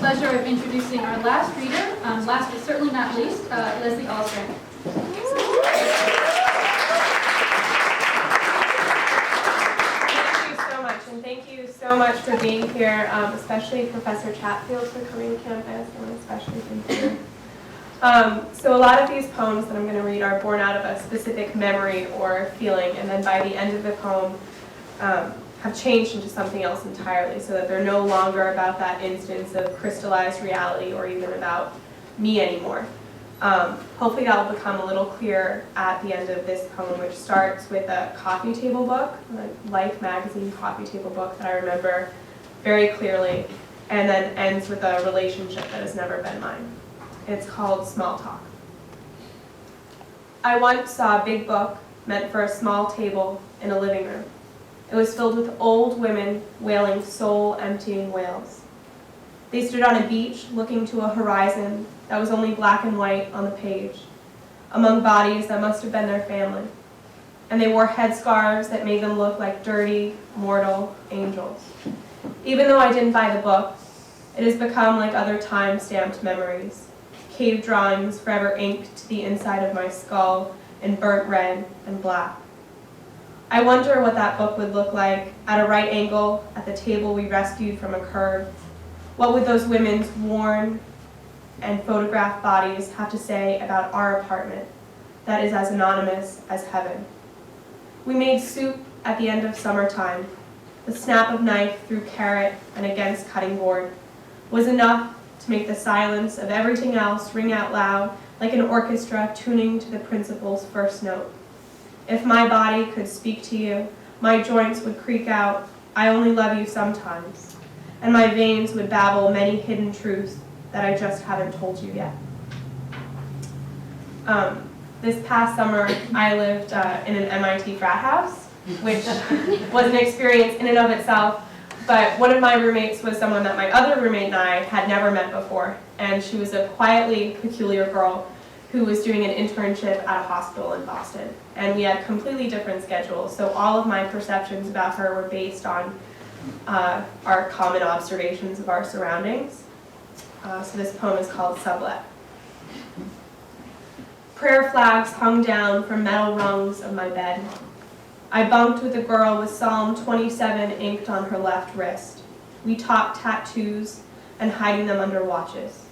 pleasure of introducing our last reader, last but certainly not least, Leslie Ahlstrand. Thank you so much, and thank you so much for being here, especially Professor Chatfield for coming to campus, and especially thank you. So a lot of these poems that I'm going to read are born out of a specific memory or feeling, and then by the end of the poem have changed into something else entirely, so that they're no longer about that instance of crystallized reality or even about me anymore. Hopefully that will become a little clearer at the end of this poem, which starts with a coffee table book, a Life magazine coffee table book that I remember very clearly, and then ends with a relationship that has never been mine. It's called Small Talk. I once saw a big book meant for a small table in a living room. It was filled with old women wailing soul-emptying wails. They stood on a beach looking to a horizon that was only black and white on the page, among bodies that must have been their family. And they wore headscarves that made them look like dirty, mortal angels. Even though I didn't buy the book, it has become like other time-stamped memories, cave drawings forever inked to the inside of my skull in burnt red and black. I wonder what that book would look like at a right angle at the table we rescued from a curb. What would those women's worn and photographed bodies have to say about our apartment that is as anonymous as heaven? We made soup at the end of summertime. The snap of knife through carrot and against cutting board was enough to make the silence of everything else ring out loud like an orchestra tuning to the principal's first note. If my body could speak to you, my joints would creak out, I only love you sometimes, and my veins would babble many hidden truths that I just haven't told you yet. This past summer, I lived in an MIT frat house, which was an experience in and of itself, but one of my roommates was someone that my other roommate and I had never met before, and she was a quietly peculiar girl who was doing an internship at a hospital in Boston. And we had completely different schedules, so all of my perceptions about her were based on our common observations of our surroundings. So this poem is called Sublet. Prayer flags hung down from metal rungs of my bed. I bunked with a girl with Psalm 27 inked on her left wrist. We talked tattoos and hiding them under watches.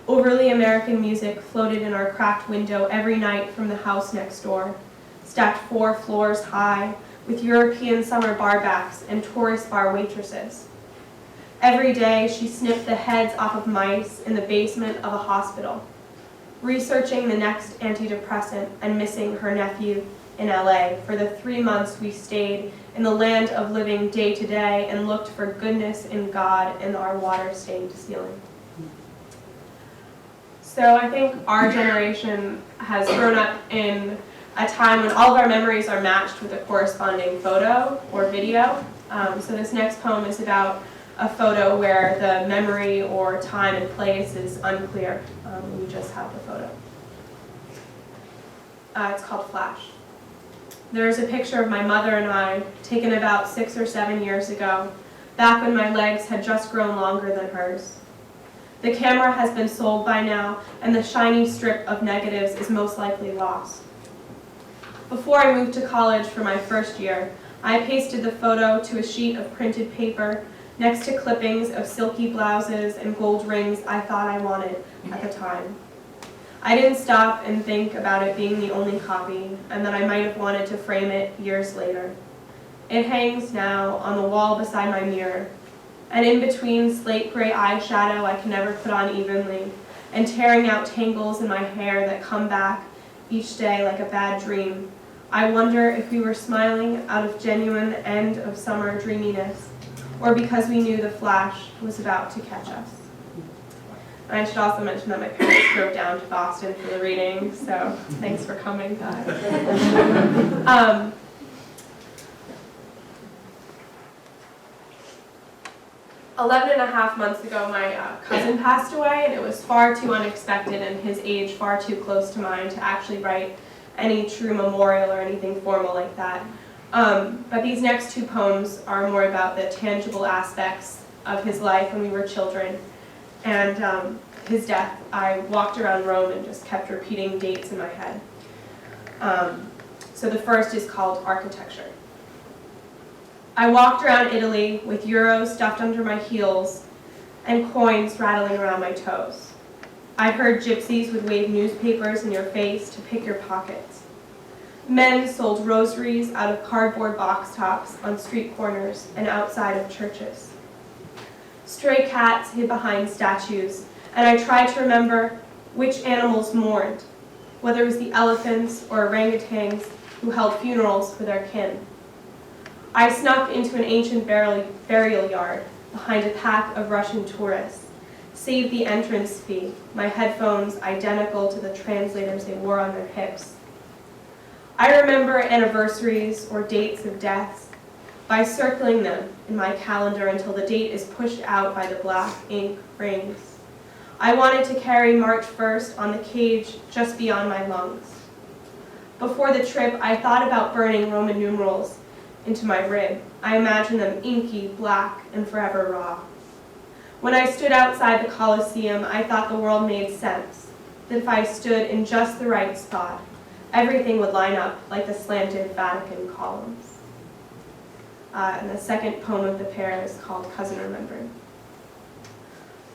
Overly American music floated in our cracked window every night from the house next door, stacked 4 floors high with European summer barbacks and tourist bar waitresses. Every day she snipped the heads off of mice in the basement of a hospital, researching the next antidepressant and missing her nephew in LA for the 3 months we stayed in the land of living day to day and looked for goodness in God in our water-stained ceiling. So I think our generation has grown up in a time when all of our memories are matched with a corresponding photo or video. So this next poem is about a photo where the memory or time and place is unclear. We just have the photo. It's called Flash. There is a picture of my mother and I taken about 6 or 7 years ago, back when my legs had just grown longer than hers. The camera has been sold by now, and the shiny strip of negatives is most likely lost. Before I moved to college for my first year, I pasted the photo to a sheet of printed paper next to clippings of silky blouses and gold rings I thought I wanted at the time. I didn't stop and think about it being the only copy, and that I might have wanted to frame it years later. It hangs now on the wall beside my mirror, and in between slate gray eyeshadow I can never put on evenly, and tearing out tangles in my hair that come back each day like a bad dream, I wonder if we were smiling out of genuine end of summer dreaminess, or because we knew the flash was about to catch us. And I should also mention that my parents drove down to Boston for the reading, so thanks for coming, guys. 11.5 months ago, my cousin passed away, and it was far too unexpected and his age far too close to mine to actually write any true memorial or anything formal like that. But these next 2 poems are more about the tangible aspects of his life when we were children, and his death, I walked around Rome and just kept repeating dates in my head. So the first is called architecture. I walked around Italy with euros stuffed under my heels and coins rattling around my toes. I heard gypsies would wave newspapers in your face to pick your pockets. Men sold rosaries out of cardboard box tops on street corners and outside of churches. Stray cats hid behind statues, and I tried to remember which animals mourned, whether it was the elephants or orangutans who held funerals for their kin. I snuck into an ancient burial yard behind a pack of Russian tourists, saved the entrance fee, my headphones identical to the translators they wore on their hips. I remember anniversaries or dates of deaths by circling them in my calendar until the date is pushed out by the black ink rings. I wanted to carry March 1st on the cage just beyond my lungs. Before the trip, I thought about burning Roman numerals into my rib. I imagined them inky, black, and forever raw. When I stood outside the Colosseum, I thought the world made sense, that if I stood in just the right spot, everything would line up like the slanted Vatican columns. And the second poem of the pair is called Cousin Remembered.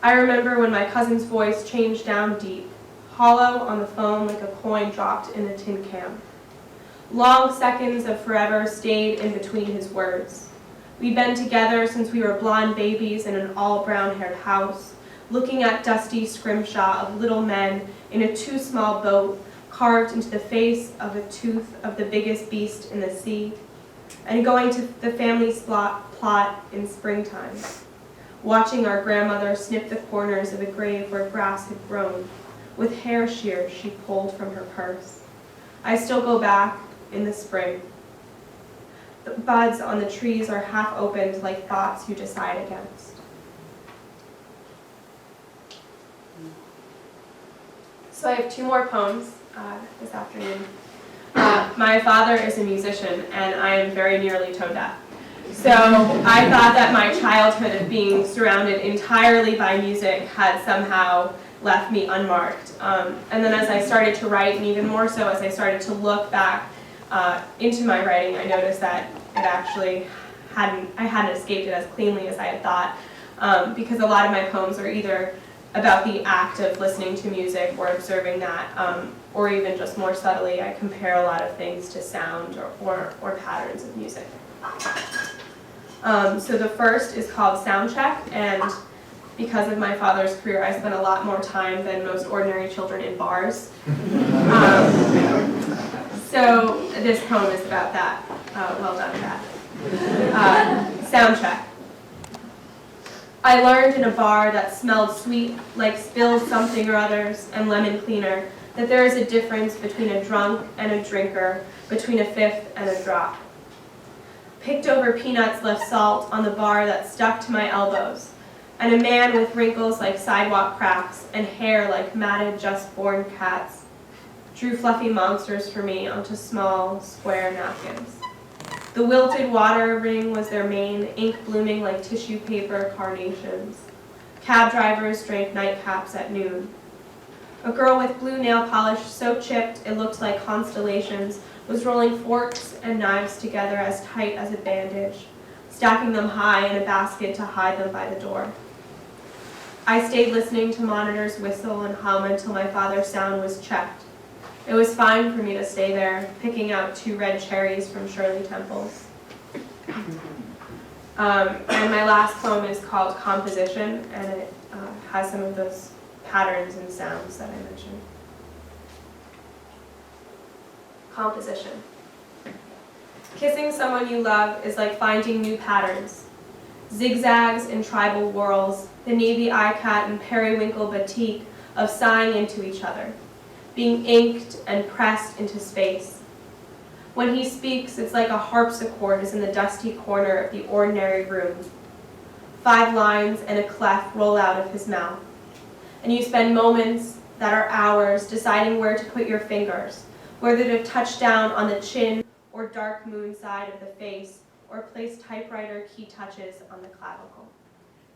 I remember when my cousin's voice changed down deep, hollow on the phone like a coin dropped in a tin can. Long seconds of forever stayed in between his words. We'd been together since we were blonde babies in an all-brown-haired house, looking at dusty scrimshaw of little men in a too-small boat carved into the face of a tooth of the biggest beast in the sea, and going to the family plot in springtime, watching our grandmother snip the corners of a grave where grass had grown, with hair shears she pulled from her purse. I still go back in the spring. The buds on the trees are half opened like thoughts you decide against. So I have two more poems this afternoon. My father is a musician, and I am very nearly tone deaf. So I thought that my childhood of being surrounded entirely by music had somehow left me unmarked. And then as I started to write, and even more so as I started to look back into my writing, I noticed that it actually I hadn't escaped it as cleanly as I had thought, because a lot of my poems are either about the act of listening to music or observing that, or even just more subtly, I compare a lot of things to sound or patterns of music. So the first is called Sound Check, and because of my father's career, I spent a lot more time than most ordinary children in bars. So this poem is about that. Well done, Pat. Sound Check. I learned in a bar that smelled sweet, like spilled something or others, and lemon cleaner, that there is a difference between a drunk and a drinker, between a fifth and a drop. Picked over peanuts left salt on the bar that stuck to my elbows, and a man with wrinkles like sidewalk cracks and hair like matted just-born cats drew fluffy monsters for me onto small, square napkins. The wilted water ring was their main, ink blooming like tissue paper carnations. Cab drivers drank nightcaps at noon. A girl with blue nail polish so chipped it looked like constellations was rolling forks and knives together as tight as a bandage, stacking them high in a basket to hide them by the door. I stayed listening to monitors whistle and hum until my father's sound was checked. It was fine for me to stay there, picking out 2 red cherries from Shirley Temple's. And my last poem is called Composition, and it has some of those patterns and sounds that I mentioned. Composition. Kissing someone you love is like finding new patterns. Zigzags and tribal whorls, the navy ikat and periwinkle batik of sighing into each other, being inked and pressed into space. When he speaks, it's like a harpsichord is in the dusty corner of the ordinary room. 5 lines and a clef roll out of his mouth, and you spend moments that are hours deciding where to put your fingers, whether to touch down on the chin or dark moon side of the face, or place typewriter key touches on the clavicle.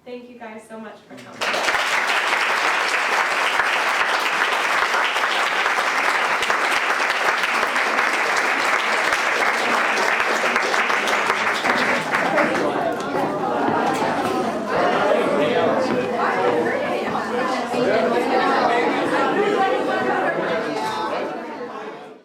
Thank you guys so much for coming.